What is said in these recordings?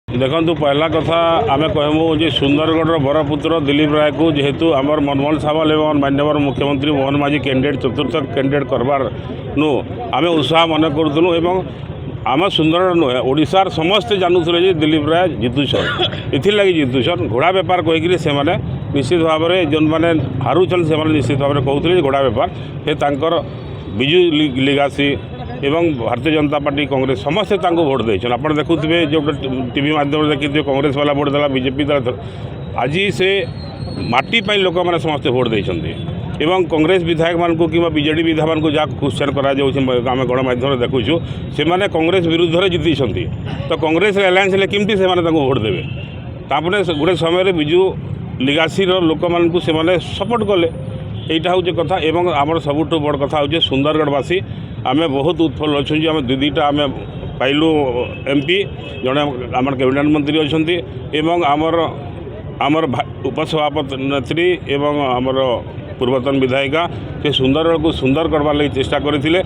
देखु पहला कथा आम कहमु जे सुंदरगढ़ बरपुत्र दिलीप राय को जेहेतु आमर मनमोहन सावल एवं माननीय मुख्यमंत्री मोहन माझी कैंडिडेट चतुर्थ कैंडिडेट करवार नु आम उत्साह मन करूँ एवं आम सुंदरगढ़ नुहे ओडिशार समस्ते जानूले जे दिलीप राय जितुछन इथिर जितुछन घोड़ा बेपार कहीकि से निश्चित भाव में जो मैंने हारुछन से निश्चित भाव में कहते घोड़ा बेपार से तांकर बिजु लिगासी एवं भारतीय जनता पार्टी कांग्रेस समस्ते भोट देछन आप देखुए जो टीवी माध्यम देखिए कांग्रेस वाला भोट देला बीजेपी द्वारा आज से माटी लोक मैंने समस्ते भोट देछन एवं कांग्रेस विधायक मान कि बीजेडी विधायक मान जहाँ क्वेश्चन करें गणमाध्यम देखुचु से मैंने कांग्रेस विरुद्ध में जीति तो कांग्रेस एलायंस केमती से भोट देवे तापर गोटे समय बिजु लिगासी लोक मानू से सपोर्ट कले यहाँ हूँ कथा एवं आमर सबुठ बड़ कथा हूँ सुंदरगढ़वासी आम बहुत उत्फल अच्छे आम दुईटा आम पाइलु एमपी जड़े आम कैबिनेट मंत्री अच्छा एवं आमर उपसभापति नेत्री एवं आमर पूर्वतन विधायिका से सुंदरगढ़ को सुंदर करवार लगी चेष्टा करते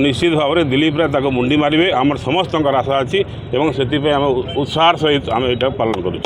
निश्चित भाव में दिलीप राय ताको मुंडी मारे आम समस्त आशा अच्छी एवं से आम उत्साह सहित आम यहाँ पालन करूँ।